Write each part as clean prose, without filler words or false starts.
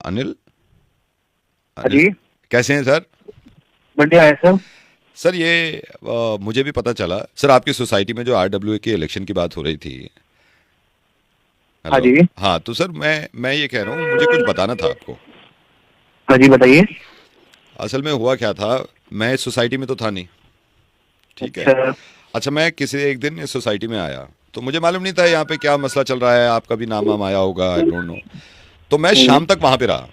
अनिल। हाँ अनिल जी। कैसे हैं सर? बढ़िया है सर। सर ये मुझे भी पता चला सर, आपकी सोसाइटी में जो आरडब्ल्यूए के इलेक्शन की बात हो रही थी। हाँ हेलो। जी। हाँ तो सर मैं ये कह रहा हूँ, मुझे कुछ बताना था आपको। हाँ जी, बताइए। असल में हुआ क्या था, मैं इस सोसाइटी में तो था नहीं, ठीक है। अच्छा। अच्छा, मैं किसी एक दिन इस सोसाइटी में आया तो मुझे मालूम नहीं था यहाँ पे क्या मसला चल रहा है, आपका भी नाम वाम आया होगा, आई डोंट नो। तो मैं हम्म। शाम तक वहाँ पे रहा।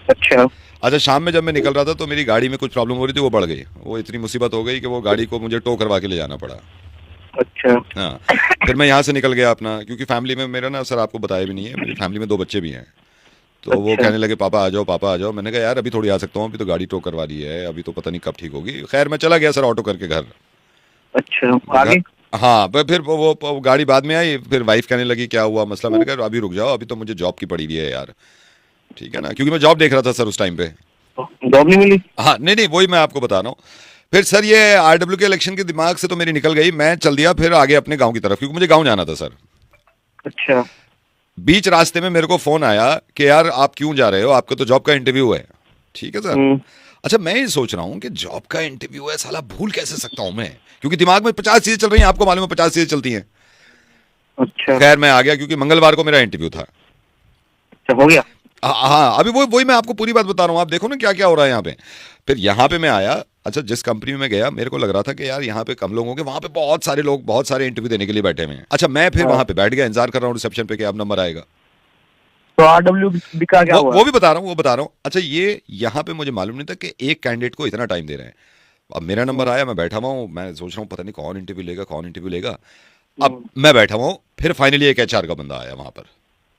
अच्छा। अच्छा, शाम में जब मैं निकल रहा था तो मेरी गाड़ी में कुछ प्रॉब्लम हो रही थी, वो बढ़ गई, वो इतनी मुसीबत हो गई कि वो गाड़ी को मुझे टो करवा के ले जाना पड़ा। अच्छा। हाँ। फिर मैं यहाँ से निकल गया अपना, क्योंकि फैमिली में मेरा ना, सर आपको बताया भी नहीं है, मेरी फैमिली में दो बच्चे भी हैं। तो वो अच्छा। कहने लगे पापा आ जाओ, पापा आ जाओ। मैंने कहा यार अभी थोड़ी आ सकता हूँ, अभी तो गाड़ी टो करवा ली है, अभी तो पता नहीं कब ठीक होगी। खैर मैं चला गया सर ऑटो करके घर। अच्छा, घर। आगे। हाँ, फिर वो गाड़ी बाद में आई, फिर वाइफ कहने लगी क्या हुआ मसला। मैंने कहा अभी रुक जाओ, अभी तो मुझे जॉब की पड़ी हुई है यार, ठीक है ना, क्योंकि मैं जॉब देख रहा था सर उस टाइम पे। जॉब नहीं मिली? हाँ नहीं नहीं, वही मैं आपको बता रहा हूँ। फिर सर ये आरडब्ल्यू के इलेक्शन के दिमाग से तो मेरी निकल गई, मैं चल दिया फिर आगे अपने गांव की तरफ, क्योंकि मुझे गांव जाना था सर। अच्छा। बीच रास्ते में मेरे को फोन आया कि यार आप क्यों जा रहे हो, आपका तो जॉब का इंटरव्यू है। ठीक है सर। हम्म। अच्छा, मैं ये सोच रहा हूँ कि जॉब का इंटरव्यू है, साला भूल कैसे सकता हूँ मैं, क्योंकि दिमाग में 50 चीजें चल रही हैं, आपको मालूम है 50 चीजें चलती हैं। अच्छा। खैर मैं आ गया, क्योंकि मंगलवार को मेरा इंटरव्यू था। अच्छा, हो गया। हाँ, अभी वो वही मैं आपको पूरी बात बता रहा हूँ, आप देखो ना क्या क्या हो रहा है यहाँ पे। फिर यहाँ पे मैं आया। अच्छा, जिस कंपनी में मैं गया मेरे को लग रहा था कि यार यहाँ पे कम लोग होंगे, वहाँ पे बहुत सारे लोग बहुत सारे इंटरव्यू देने के लिए बैठे हुए हैं। अच्छा, मैं फिर हाँ, वहाँ पे बैठ गया, इंतजार कर रहा हूँ रिसेप्शन पे कि अब नंबर आएगा। तो RW का क्या हुआ? वो भी बता रहा हूँ, वो बता रहा हूँ। अच्छा, ये यहाँ पे मुझे मालूम नहीं था कि एक कैंडिडेट को इतना टाइम दे रहे हैं। अब मेरा नंबर हम्म। आया, मैं बैठा हुआ हूँ, मैं सोच रहा हूँ पता नहीं कौन इंटरव्यू लेगा, कौन इंटरव्यू लेगा। अब हम्म। मैं बैठा हुआ हूँ, फिर फाइनली एक एचआर का बंदा आया वहाँ पर।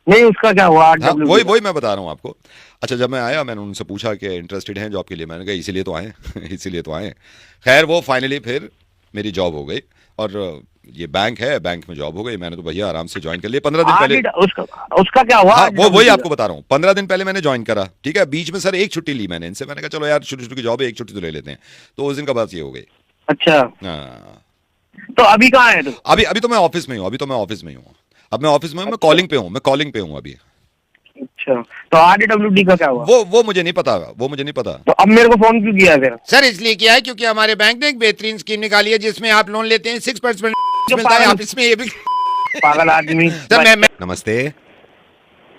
नहीं, उसका क्या हुआ, हाँ, RW वही का? वही मैं बता रहा हूँ आपको। अच्छा, जब मैं आया मैंने उनसे पूछा कि इंटरेस्टेड हैं जॉब के लिए, मैंने कहा इसीलिए तो आए इसीलिए तो आए। खैर वो फाइनली फिर मेरी जॉब हो गई। और ये बैंक है, बैंक में जॉब हो गई, मैंने तो भैया आराम से ज्वाइन कर लिया 15 दिन पहले। उसका उसका क्या हुआ, हाँ, वो वही RW का? आपको बता रहा हूँ, 15 दिन पहले मैंने ज्वाइन करा, ठीक है। बीच में सर एक छुट्टी ली मैंने इनसे, मैंने कहा चलो यार शुरू शुरू की जॉब है, एक छुट्टी तो ले लेते हैं। तो उस दिन का बात ये हो गई। अच्छा, हाँ। तो अभी कहाँ है तू? अभी अभी तो मैं ऑफिस में हूँ, अभी तो मैं ऑफिस में हूँ। अब मैं ऑफिस में हूँ, मैं अच्छा। कॉलिंग पे हूँ, मैं कॉलिंग पे हूँ अभी। अच्छा, तो RW का क्या हुआ? वो मुझे नहीं पता, वो मुझे नहीं पता। तो अब मेरे को फोन क्यों किया फिर? सर इसलिए किया है क्योंकि हमारे बैंक ने एक बेहतरीन स्कीम निकाली है जिसमें आप लोन लेते हैं 6% जो मिलता है, पागल आप इसमें ये भी पागल आदमी। सर मैं नमस्ते।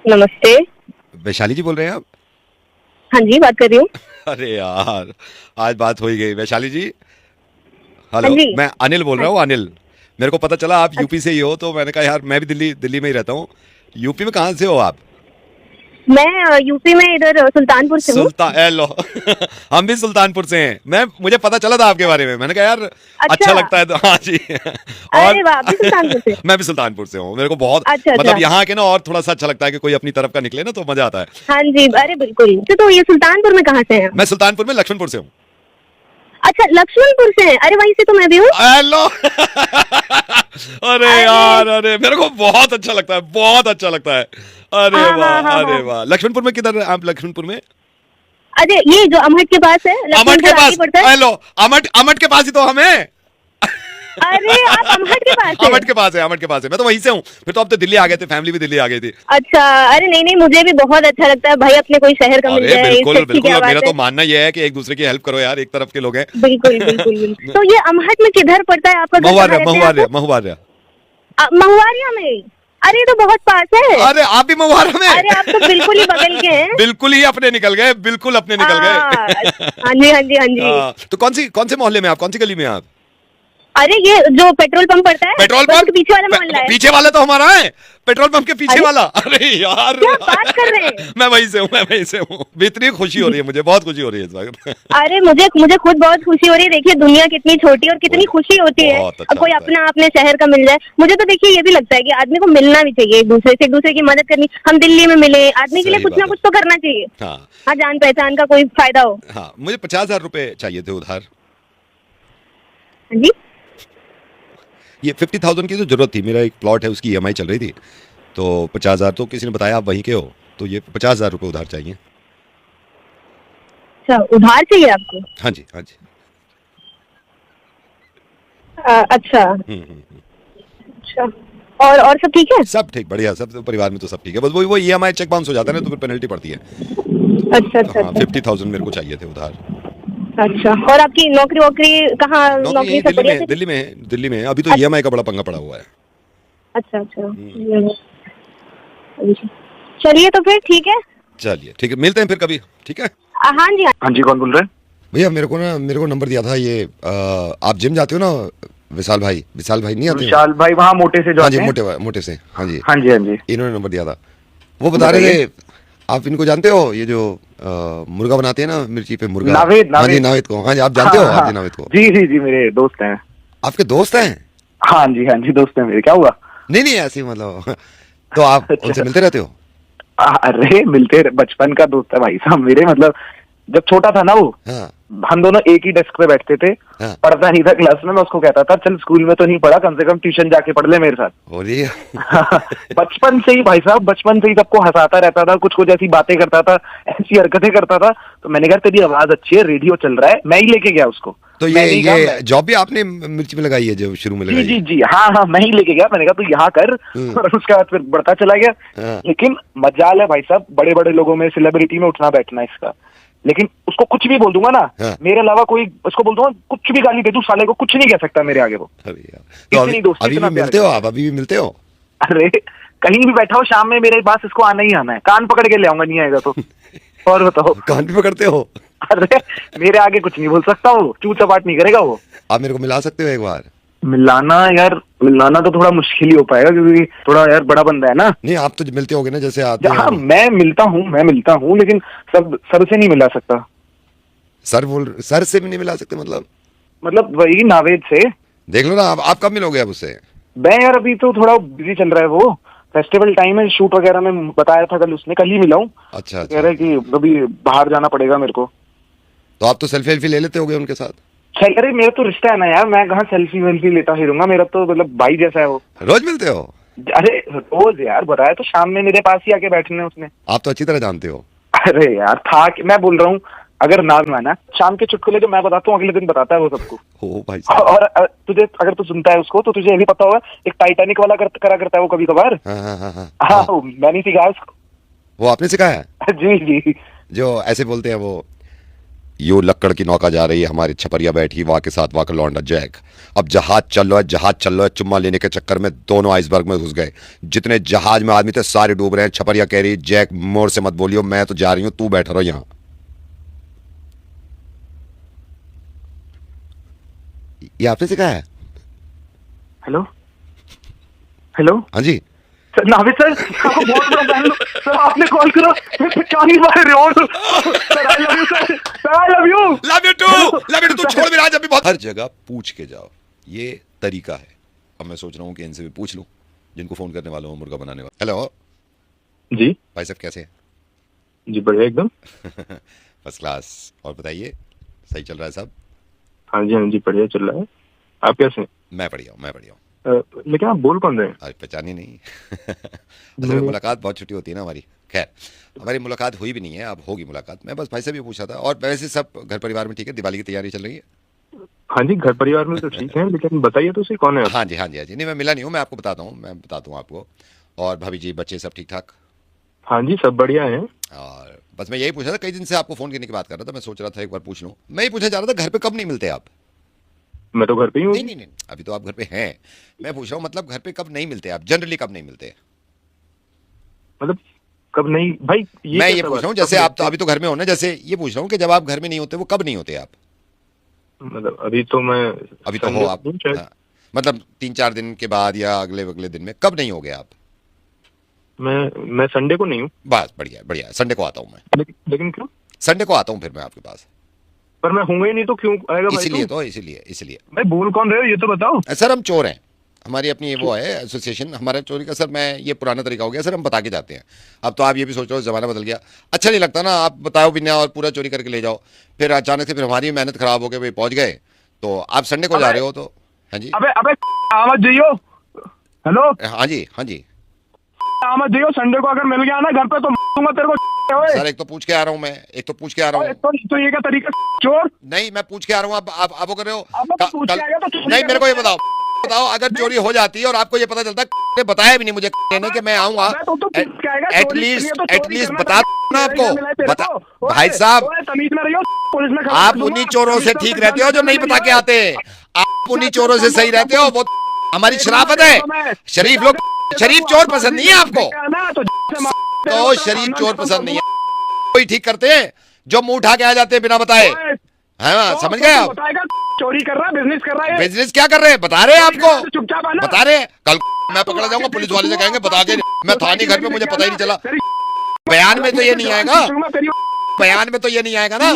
नमस्ते। वैशाली जी बोल रहे हैं आप? हाँ जी, बात कर रही हूँ। अरे यार, आज बात हो ही गई वैशाली जी। हाँ हेलो, जी। मैं अनिल बोल हाँ। रहा हूँ, अनिल। मेरे को पता चला आप यूपी अच्छा, से ही हो, तो मैंने कहा यार मैं भी दिल्ली दिल्ली में ही रहता हूँ। यूपी में कहाँ से हो आप? मैं यूपी में इधर सुल्तानपुर से हूँ। सुल्तान लो हम भी सुल्तानपुर से हैं। मैं मुझे पता चला था आपके बारे में, मैंने कहा यार अच्छा अच्छा। लगता है तो हाँ जी अरे और वाह, आप भी सुल्तानपुर से? मैं भी सुल्तानपुर से हूँ, मेरे को बहुत अच्छा मतलब अच्छा। यहाँ के ना और थोड़ा सा अच्छा लगता है कि कोई अपनी तरफ का निकले ना, तो मजा आता है। हाँ जी, अरे बिल्कुल। तो ये सुल्तानपुर में कहाँ से हैं? मैं सुल्तानपुर में लक्ष्मणपुर से हूँ। अच्छा, लक्ष्मणपुर से हैं? अरे वहीं से तो मैं भी हूँ। हेलो अरे अरे यार, अरे मेरे को बहुत अच्छा लगता है, बहुत अच्छा लगता है। अरे हाँ हाँ वाह, हाँ अरे हाँ। वाह। लक्ष्मणपुर में किधर आप लक्ष्मणपुर में? अरे ये जो अमहट के पास है, अमट के लक्ष्मणपुर आगे पास? पड़ता है। हेलो, अमट अमट के पास ही तो हमें अरे आप अमहट के पास है? अमट के पास है, अमट के पास है, मैं तो वहीं से हूँ। फिर तो अब तो दिल्ली आ गए थे, फैमिली भी दिल्ली आ गई थी। अच्छा, अरे नहीं नहीं, मुझे भी बहुत अच्छा लगता है भाई, अपने कोई शहर का मिल अरे जाए, इससे बिल्कुल अच्छी बिल्कुल, क्या और मेरा बात तो है। मानना यह है कि एक दूसरे की हेल्प करो यार, एक तरफ के लोग हैं बिल्कुल बिल्कुल बिल्कुल। तो ये अमहट में किधर पड़ता है आपका घर? कहाँ महुआर्या, रहते हैं महुआर्या, आप? महुआर्या। महुआरिया में? अरे ये तो बहुत पास है। अरे आप भी महुआरा अरे आप तो में बिल्कुल ही बगल के हैं। बिल्कुल ही अपने निकल गए, बिल्कुल अपने निकल गए हाँ जी हाँ जी हाँ जी। तो कौन से मोहल्ले में आप, कौन सी गली में आप? अरे ये जो पेट्रोल पंप पड़ता है, पेट्रोल बस पंप? उसके पीछे वाला मोहल्ला है। पीछे वाला तो हमारा है, पेट्रोल पंप के पीछे अरे वाला। अरे यार क्या बात कर रहे हैं? मैं वहीं से हूँ, मैं वहीं से हूँ। इतनी खुशी हो रही है मुझे, बहुत खुशी हो रही है इस वक्त अरे मुझे मुझे खुद बहुत खुशी हो रही है। देखिए दुनिया कितनी छोटी और कितनी खुशी होती है बहुत अच्छा अब कोई लगता है। अपना अपने शहर का मिल जाए। मुझे तो देखिए ये भी लगता है कि आदमी को मिलना भी चाहिए, एक दूसरे की मदद करनी। हम दिल्ली में मिले, आदमी के लिए सही कुछ बात ना है। कुछ तो करना चाहिए। हाँ हाँ, जान पहचान का कोई फायदा हो। हाँ, मुझे 50,000 रुपए चाहिए थे उधार। हाँ जी। ये 50,000 की तो जरूरत थी, मेरा एक प्लॉट है उसकी ईएमआई चल रही थी। तो 50,000 तो किसी ने बताया आप वहीं के हो, तो ये 50,000 रुपए उधार चाहिए। अच्छा, उधार चाहिए आपको? हाँ जी, हाँ जी। अच्छा हम्म। अच्छा। और सब ठीक है? सब ठीक, बढ़िया, सब तो परिवार में तो सब ठीक है, बस वो EMI चेक बाउंस हो जाता है ना, तो फिर पेनल्टी पड़ती है। अच्छा अच्छा हाँ, 50,000 मेरे को चाहिए थे उधार। अच्छा। और आपकी नौकरी वोकरी कहाँ? नौकरी नौकरी यहीं सब बढ़िया थी? दिल्ली में है। अभी तो EMI का बड़ा पंगा पड़ा हुआ है। अच्छा अच्छा। चलिए तो फिर ठीक है। चलिए ठीक है, मिलते हैं फिर कभी, ठीक है। हाँ जी हाँ। हाँ जी, कौन बोल रहे हैं? भैया मेरे को नंबर दिया था ये, आप जिम जाते हो ना, विशाल भाई नहीं आते हो? विशाल भाई वहाँ मोटे से जो हाँ जी, आते हैं? मोटे से, हाँ जी। हाँ जी हाँ जी। इन्होंने नंबर दिया था। वो बता रहे थे, आप इनको जानते हो, ये जो मुर्गा बनाते हैं ना, मिर्ची पे मुर्गा। नावेद हाँ जी, नावेद को। हाँ जी, आप जानते हो? हाँ, आप जी नावेद को? जी जी जी, मेरे दोस्त हैं। आपके दोस्त हैं? हाँ जी दोस्त हैं मेरे। क्या हुआ? नहीं ऐसे ही मतलब तो आप अच्छा। उनसे मिलते रहते हो? अरे मिलते, बचपन का दोस्त है भाई साहब मेरे, मतलब जब छोटा था ना वो, हाँ हम दोनों एक ही डेस्क पे बैठते थे। हाँ। पढ़ता नहीं था क्लास में, मैं उसको कहता था चल स्कूल में तो नहीं पढ़ा, कम से कम ट्यूशन जाके पढ़ ले मेरे साथ। हो रही है। बचपन से ही भाई साहब, बचपन से ही सबको हंसाता रहता था, कुछ ऐसी बातें करता था, ऐसी हरकतें करता था। तो मैंने कहा तेरी आवाज अच्छी है, रेडियो चल रहा है, मैं ही लेके गया उसको। तो ये जॉब भी आपने मिर्ची में लगाई है, जो शुरू में लगाई? जी जी, हाँ, मैं ही लेके गया। मैंने कहा तू यहाँ कर, और उसके बाद फिर बढ़ता चला गया। लेकिन मजाल है भाई साहब, बड़े बड़े लोगों में, सेलिब्रिटी में उठना बैठना इसका। लेकिन उसको कुछ भी बोल दूंगा ना, मेरे अलावा कोई, उसको बोल दूंगा कुछ भी गाली दे दूं, साले को कुछ नहीं कह सकता मेरे आगे वो। तो अभी भी मिलते हो आप? अभी भी मिलते हो? अरे कहीं भी बैठा हो, शाम में मेरे पास इसको आना ही आना है, कान पकड़ के ले आऊंगा, नहीं आएगा तो। और बताओ। कान भी पकड़ते हो? अरे मेरे आगे कुछ नहीं बोल सकता वो, चूत चपाट नहीं करेगा वो। आप मेरे को मिला सकते हो एक बार? मिलाना तो थोड़ा मुश्किल ही हो पाएगा, क्योंकि थोड़ा यार बड़ा बंदा है ना। नहीं, आप तो मिलते होगे ना, जैसे आते हैं। हाँ, मैं मिलता हूँ, लेकिन सर से नहीं मिला सकता। सर से भी नहीं मिला सकते? मतलब वही नावेद से। देख लो ना, आप कब मिलोगे अब उससे? मैं यार अभी तो थोड़ा बिजी चल रहा है, वो फेस्टिवल टाइम है, शूट वगैरह में बताया था कल ही मिला हूँ। अच्छा। कह रहे कि अभी बाहर जाना पड़ेगा मेरे को। तो आप तो सेल्फी ले लेते होगे उनके साथ? अरे मेरा तो रिश्ता है ना यार, मैं कहाँ सेल्फी वेल्फी लेता ही रहूंगा, मेरा तो मतलब भाई जैसा है वो। रोज मिलते हो? अरे रोज यार, बताया तो शाम में मेरे पास ही आके बैठने उसने। आप तो अच्छी तरह जानते हो। अरे यार था कि मैं बोल रहा हूँ, अगर ना माना, शाम के चुटकुले जो मैं बताता हूँ अगले दिन बताता है वो सबको। ओ भाई साहब। और तुझे, अगर तू सुनता है उसको तो तुझे ये भी पता होगा, एक टाइटैनिक वाला करा करता है वो कभी कभार। हाँ, मैंने सिखाया उसको। वो आपने सिखाया? जी जी। जो ऐसे बोलते हैं वो, यो लक्कड़ की नौका जा रही है, हमारी छपरिया बैठी वाह के साथ वाह का लौंडा जैक। अब जहाज चल रहा है, चुम्मा लेने के चक्कर में दोनों आइसबर्ग में घुस गए। जितने जहाज में आदमी थे सारे डूब रहे हैं। छपरिया कह रही जैक मोर से मत बोलियो, मैं तो जा रही हूं, तू बैठा रहो यहाँ। ये आपने सिखाया है? हेलो। हाँ जी सर, नाविद सर, आपको बहुत बड़ा फैन हूं। सर आपने कॉल करा, मैं पहचान नहीं रहा हूं। Sir I love you sir, I love you too. तू छोड़ मेरा, आज अभी बहुत हर जगह पूछ के जाओ, ये तरीका है। अब मैं सोच रहा हूँ कि इनसे भी पूछ लूं, जिनको फोन करने वाला हूँ, मुर्गा बनाने वाला। हेलो जी भाई साहब, कैसे हैं? जी बढ़िया एकदम। First class. और बताइए, सही चल रहा है सब? हाँ जी बढ़िया चल रहा है। आप कैसे हैं? मैं बढ़िया हूँ। लेकिन आप बोल कौन रहे हैं? अरे पहचान ही नहीं। असल में मुलाकात बहुत छोटी होती है ना हमारी। खैर, हमारी मुलाकात हुई भी नहीं है, अब होगी मुलाकात। मैं बस भाई से भी पूछा था। और वैसे सब घर परिवार में ठीक है? दिवाली की तैयारी चल रही है? हाँ जी, घर परिवार में तो ठीक है, लेकिन बताइए तो सही कौन है आप? हाँ जी। नहीं, मैं मिला नहीं हूँ, मैं आपको बताता हूँ आपको। और भाभी जी, बच्चे सब ठीक ठाक? हाँ जी, सब बढ़िया है। और बस मैं यही पूछा था, कई दिन से आपको फोन करने की बात कर रहा था। मैं सोच रहा था एक बार पूछ लूँ। मैं ये पूछना चाह रहा था, घर पे कब नहीं मिलते आप? मैं तो घर पे ही हूँ। नहीं, अभी तो आप घर पे हैं। मैं पूछ रहा हूँ, मतलब घर पे कब नहीं मिलते आप? जनरली कब नहीं मिलते? मतलब कब नहीं भाई? मैं ये पूछ रहा हूँ, जैसे आप तो अभी तो घर में हो ना, जैसे ये पूछ रहा हूँ कि जब आप घर में नहीं होते, वो कब नहीं होते आप? मतलब अभी तो हो आप? हाँ, मतलब 3-4 दिन के बाद या अगले दिन में कब नहीं हो गए आप? मैं संडे को नहीं हूँ। बस बढ़िया, संडे को आता हूँ मैं। लेकिन क्यों? संडे को आता हूँ फिर मैं आपके पास। पर मैं हूँ ही नहीं तो क्यों आएगा भाई? इसीलिए भाई बोल कौन रहे हो ये तो बताओ। सर हम चोर हैं, हमारी अपनी वो है एसोसिएशन, हमारा चोरी का। सर मैं, ये पुराना तरीका हो गया सर, हम बता के जाते हैं। अब तो आप ये भी सोच रहे हो, जमाना बदल गया, अच्छा नहीं लगता ना, आप बताओ भी ना और पूरा चोरी करके ले जाओ, फिर अचानक से फिर हमारी भी मेहनत खराब हो गई, भाई पहुंच गए तो आप संडे को जा रहे हो तो। हाँ जी। अबे आवाज जाइयो। हेलो। हाँ जी। आवाज जाइयो, संडे को अगर मिल गया ना घर पे तो दूंगा तेरे को। सर एक तो पूछ के आ रहा हूँ मैं, तो ये क्या तरीका चोर? नहीं, मैं पूछ के आ रहा हूँ, आप वो कर रहे हो। नहीं नहीं, मेरे को ये बताओ, बताओ, अगर चोरी हो जाती है और आपको ये पता चलता ने बताया भी नहीं मुझे ने कि मैं आऊंगा, एटलीस्ट बता ना आपको, बता भाई साहब। तमीज में रहियो, पुलिस में खबर आप दूंगा। उन्हीं चोरों से ठीक रहते हो जो नहीं बता के आते, आप उन्हीं चोरों से सही रहते हो, वो हमारी शराफत है। शरीफ लोग, शरीफ चोर पसंद नहीं है आपको, तो शरीफ चोर पसंद नहीं है। कोई ठीक करते हैं जो मुंह उठा के आ जाते हैं बिना बताए, हाँ समझ गए आप। चोरी कर रहा है, बिजनेस कर रहा है, बिजनेस क्या कर रहे हैं बता रहे हैं आपको, चुपचाप आना। बता रहे हैं। कल मैं पकड़ा जाऊंगा, पुलिस वाले से कहेंगे बता के मैं था नहीं घर पे, मुझे पता ही नहीं चला। बयान में तो ये नहीं आएगा, बयान में तो ये नहीं आएगा ना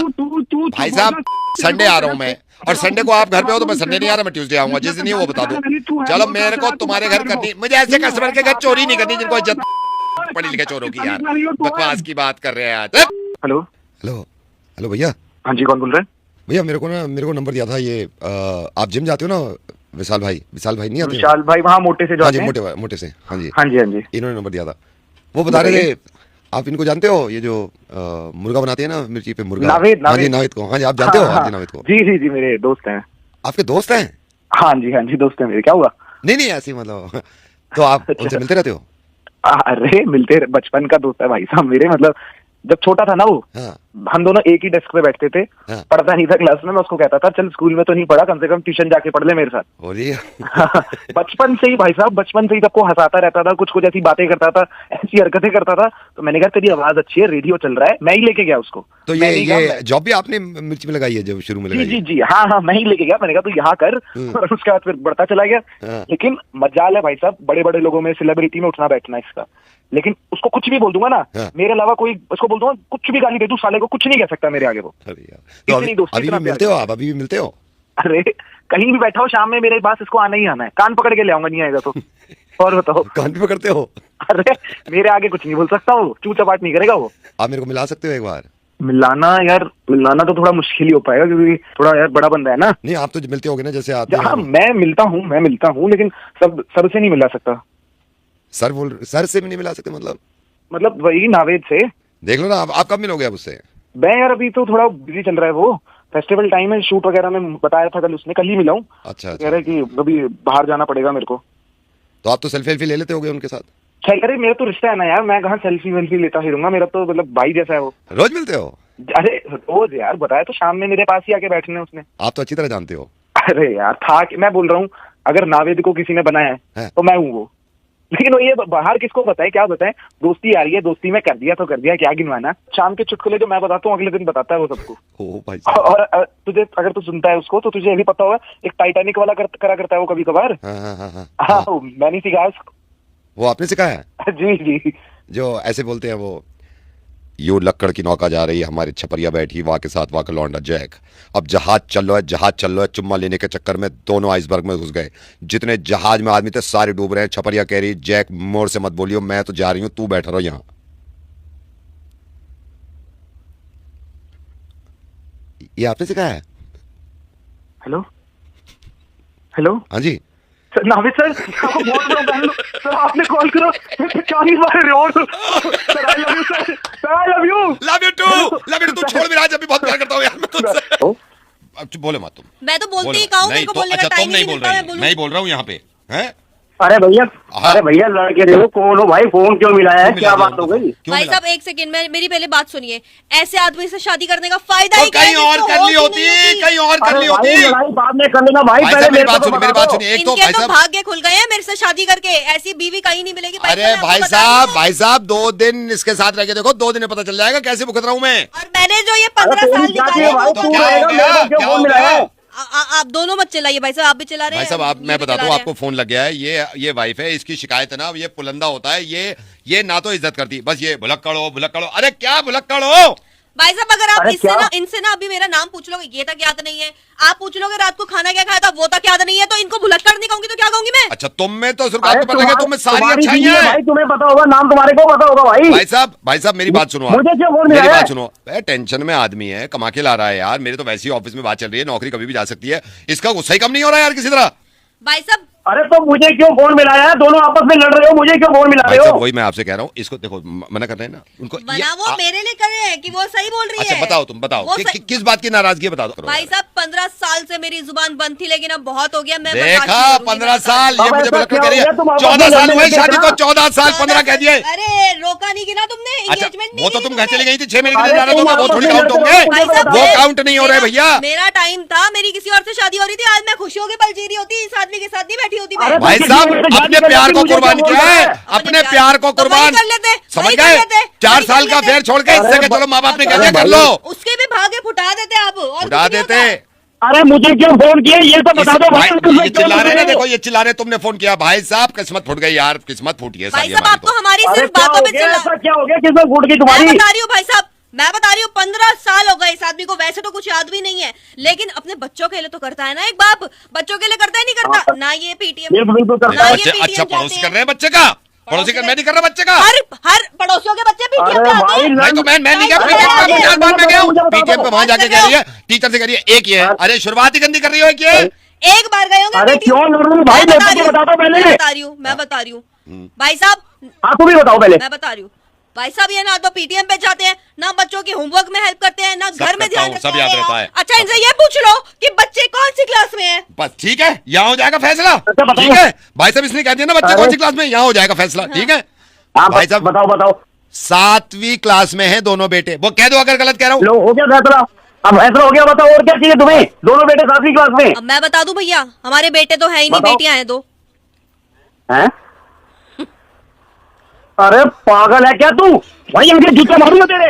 भाई साहब। संडे आ रहा हूँ मैं, और संडे को आप घर पे हो तो मैं संडे नहीं आ रहा, मैं ट्यूसडे आऊंगा, जिस दिन वो बता दो। चलो मेरे को तुम्हारे घर करनी, मुझे ऐसे कस्टमर के घर चोरी नहीं करनी जिनको इज्जत पढ़ी लिखे चोरों की। यार बकवास की बात कर रहे हैं आज। हेलो हेलो हेलो भैया। हाँ जी, कौन बोल रहे हैं? भैया मेरे को नंबर दिया था ये, आप जिम जाते हो ना, विशाल भाई नहीं आते? विशाल भाई वहाँ मोटे से जो हाँ जी, आते हैं? मोटे से, हाँ जी हाँ जी हाँ जी। इन्होंने नंबर दिया था। वो बता रहे थे आप इनको जानते हो, ये जो मुर्गा बनाते हैं ना मिर्ची पे, मुर्गा नावेद, हाँ जी नावेद को, हाँ जी आप जानते हो? हाँ जी नावेद को। जी जी जी, मेरे दोस्त हैं। आपके दोस्त हैं? हाँ जी दोस्त हैं मेरे। क्या हुआ? नहीं ऐसे मतलब तो आप उनसे मिलते रहते हो? अरे मिलते, बचपन का दोस्त है भाई साहब मेरे। मतलब जब छोटा था ना वो, हाँ। हम दोनों एक ही डेस्क पे बैठते थे। हाँ। पढ़ता नहीं था क्लास में, मैं उसको कहता था चल स्कूल में तो नहीं पढ़ा, कम से कम ट्यूशन जाके पढ़ ले मेरे साथ। बचपन से ही भाई साहब, बचपन से ही सबको हंसाता रहता था, कुछ ऐसी बातें करता था, ऐसी हरकतें करता था। तो मैंने कहा तेरी आवाज अच्छी है, रेडियो चल रहा है, मैं ही लेके गया उसको। तो ये जॉब भी आपने मिर्ची में लगाई है जब शुरू में लगाई? जी जी हाँ, मैं ही लेके गया। मैंने कहा तू यहाँ कर, और उसके बाद फिर बढ़ता चला गया। लेकिन मजाल है भाई साहब, बड़े बड़े लोगों में, सेलिब्रिटी में उठना बैठना इसका। लेकिन उसको कुछ भी बोल दूंगा ना, मेरे अलावा कोई उसको बोल दूंगा, कुछ भी गाली दे दूं साले को, कुछ नहीं कह सकता मेरे आगे वो। तो अभी भी मिलते हो आप? अभी भी मिलते हो? अरे कहीं भी बैठा हो शाम में मेरे पास, इसको आना ही आना है। कान पकड़ के ले आऊंगा, नहीं आएगा तो। और बताओ। कान पे पकड़ते हो? अरे मेरे आगे कुछ नहीं बोल सकता वो, चू चपाट नहीं करेगा वो। आप मेरे को मिला सकते हो एक बार? मिलाना तो थोड़ा मुश्किल ही हो पाएगा, क्योंकि थोड़ा यार बड़ा बंदा है ना। नहीं आप तो मिलते होगे ना जैसे आते हैं। हाँ मैं मिलता हूँ, लेकिन सर से नहीं मिला सकता। सर से भी नहीं मिला सकते? मतलब वही नावेद से। देख लो ना, आप कब मिलोगे अब उससे? मैं यार अभी तो थोड़ा बिजी चल रहा है, वो फेस्टिवल टाइम है, शूट वगैरह में बताया था कल ही मिला हूँ। अच्छा कह रहे कि अभी बाहर जाना पड़ेगा मेरे को। तो आप तो सेल्फी ले लेते होगे उनके साथ? अरे मेरा तो रिश्ता है ना यार, मैं कहाँ सेल्फी वेल्फी लेता फिरूंगा, मेरा तो मतलब भाई जैसा है वो। रोज मिलते हो? अरे रोज यार, बताया तो शाम में मेरे पास ही आके बैठने उसने। आप तो अच्छी तरह जानते हो। अरे यार था कि मैं बोल रहा हूँ, अगर नावेद को किसी ने बनाया है तो मैं हूँ वो। लेकिन वो ये बाहर किसको बताए, क्या बताए? दोस्ती आ रही है, दोस्ती में कर दिया तो कर दिया, क्या गिनवाना। शाम के चुटकुले जो मैं बताता हूँ अगले दिन बताता है वो सबको। ओ भाई। और तुझे, अगर तू सुनता है उसको तो तुझे ये भी पता होगा, एक टाइटैनिक वाला करा करता है वो कभी कभार। हाँ मैंने सिखाया उसको। वो आपने सिखाया? जी जी। जो ऐसे बोलते हैं वो, यो लक्कड़ की नौका जा रही है, हमारे छपरिया बैठी वाह के साथ वाह का लौंडा जैक। अब जहाज चल रहा है, चुम्मा लेने के चक्कर में दोनों आइसबर्ग में घुस गए। जितने जहाज में आदमी थे सारे डूब रहे हैं। छपरिया कह रही जैक मोर से मत बोलियो, मैं तो जा रही हूं, तू बैठा रहो यहाँ। ये आपने सिखाया है? हेलो हाँ जी नाविद सर, आपको बहुत बड़ा बहन सर, आपने कॉल करो, चालीस बार sir. I love you sir, I love you too. तू छोड़ मेरा, जब भी बहुत प्यार करता हूँ यार मैं तुझसे। अब बोले मत तुम। मैं तो बोलती ही कहूँ, मेरे को बोलने का टाइम नहीं मिलता, मैं ही बोल रहा हूँ यहाँ पे हैं। अरे भैया लड़के देखो, कौन हो भाई, फोन क्यों मिलाया है, क्या बात हो गई? भाई साहब एक सेकंड में, मेरी पहले बात सुनिए। ऐसे आदमी से शादी करने का फायदा ही कहीं और कर ली होती, कहीं और कर ली होती। लड़ाई बाद में कर लेना भाई, पहले मेरी बात सुनिए। एक तो इनके तो भाग्य खुल गए हैं मेरे से शादी करके, ऐसी बीवी कहीं नहीं मिलेगी। अरे भाई साहब 2 दिन इसके साथ रह के देखो, 2 दिन में पता चल जाएगा कैसे भुगत रहा हूँ मैं। और मैंने जो ये 15 साल निकाले, आप दोनों मत चलाइए भाई साहब, आप भी चला रहे हैं। भाई साहब मैं बताता हूँ आपको, फोन लग गया है। ये वाइफ है, इसकी शिकायत है ना, ये पुलंदा होता है, ये ना तो इज्जत करती, बस ये भुलक्कड़ हो। अरे क्या भुलक्कड़ हो भाई साहब? अगर आप इनसे ना अभी मेरा नाम पूछ लोगे, ये तक याद नहीं है। आप पूछ लोगे रात को खाना क्या खाया था, वो तक याद नहीं है, तो इनको भुलक्कड़ नहीं कहूंगी तो क्या कहूंगी मैं? अच्छा तुम में तो सुरकार पता लगे, तुम में सारी अच्छाइयां हैं भाई, तुम्हें पता होगा, नाम तुम्हारे को पता होगा भाई। भाई साहब मेरी बात सुनो, मेरी बात सुनो। टेंशन में आदमी है, कमा के ला रहा है यार। मेरे तो वैसे ही ऑफिस में बात चल रही है, नौकरी कभी भी जा सकती है, इसका गुस्सा ही कम नहीं हो रहा है यार किसी तरह। भाई साहब अरे तो मुझे क्यों फोन मिलाया है? दोनों आपस में लड़ रहे हो, मुझे क्यों फोन मिला भाई रहे साहब हो? वही मैं आपसे कह रहा हूँ, इसको देखो मना कर रहे हैं ना उनको। मना वो मेरे लिए कर रहे हैं कि वो सही बोल रही अच्छा है। बताओ, तुम बताओ वो किस बात की नाराजगी है, बता दो भाई साहब 15 साल से मेरी जुबान बंद थी, लेकिन अब बहुत हो गया। मैं देखा, 15 साल ये अब मुझे ऐसा बुलक्कड़ क्या कह रही हो है। गया? तुम आपस 14 में साल लड़ने हुए लगे शादी को, ना? 14 साल 15 कह दिए। अरे रोका नहीं गिना तुमने, अच्छा एंगेजमेंट वो तो तुम घर चली गई थी 6 महीने के अरे लिए, जाना तुम होगा, वो आपस थोड़ी में काउंट लड़ते होंगे, रहो, मुझे वो बताओ। काउंट नहीं हो रहे भैया। मेरा टाइम था, मेरी किसी और से शादी हो रही थी, आज मैं खुशियों के पल जी रही होती, इस आदमी के साथ नहीं बैठी होती मैं। अरे भाई किसी साहब ने तो अपने शादी प्यार को करके कुर्बान मुझे किया क्या है, बोल अपने प्यार को तो वही कुर्बान कर लेते, समझ वही कर गए। लेते, 4 वही साल कर का लेते। फेर छोड़ के इससे के चलो माँ बाप ने कह दिया कर लो, उसके भी भागे फुटा देते आप, और उड़ा कुछ नहीं देते। होता। अरे मुझे क्यों फोन किया ये तो बता दो भाई। तुम ये चिल्ला रहे हैं ना, देखो ये चिल्ला रहे, तुमने फोन किया। भाई साहब किस्मत फूट गई यार, किस्मत फूटी है भाई सारी साहब हमारी आप तो हमारी अरे सिर्फ क्या बातों हो पे गया? चिल्ला। ऐसा क्या हो गया? किसमें फूट गई तुम्हारी? मैं बता रही हूँ भाई साहब, मैं बता रही हूँ 15 साल हो गए इस आदमी को, वैसे तो कुछ याद भी नहीं है, लेकिन अपने बच्चों के लिए तो करता है ना एक बाप, बच्चों के लिए करता है नहीं करता ना। ये पीटीएम बिल्कुल बिल्कुल ना करता है। ये बच्चे PTM अच्छा पड़ोसी जाते कर हैं। रहे हैं बच्चे का, पड़ोसी कर, मैं नहीं कर रहा बच्चे का। हर पड़ोसियों के बच्चे पीटीएम अरे पे आते भाई हैं। नहीं तो मैं नहीं गया अरे पीटीएम पे, अरे मुझे आज बाद में गया हूँ मुझे बता पीटीएम पे, दो। वहां जाके कह रही है, टीचर से कह रही है एक ही है। अरे शुरुआत ही गंदी कर रही हो, एक ही है। एक बार गए होंगे अरे PTM। क्यों लड़ रही हो भाई? मैं मैं तो बता दो पहले। मैं बता रही हूँ, मैं बता रही हूँ भाई साहब, हाँ तुम ही बताओ पहले। मैं बता रही हूँ भाई साहब, ये ना तो पीटीएम पे जाते हैं, ना बच्चों के होमवर्क में हेल्प करते हैं, ना घर में करता ध्यान हूँ, रखते सब याद हैं। रहता है। अच्छा इनसे ये पूछ लो कि बच्चे कौन सी क्लास में हैं? बस ठीक है, यहाँ हो जाएगा फैसला। अच्छा, बताओ। ठीक है भाई साहब, इसने कह दिया ना बच्चे अरे। कौन सी क्लास में, यहाँ हो जाएगा फैसला। ठीक है हाँ भाई साहब, बताओ बताओ। 7वीं क्लास में है दोनों बेटे, वो कह दो अगर गलत कह रहा हूँ। लो हो गया फैसला? अब फैसला हो गया, बताओ और क्या चाहिए तुम्हें? दोनों बेटे 7वीं क्लास में अब मैं बता दूं भैया, हमारे बेटे तो है ही नहीं, बताओ। बेटियां हैं 2। हैं? अरे पागल है क्या तू? भाई आगे जूते मारूंगा तेरे।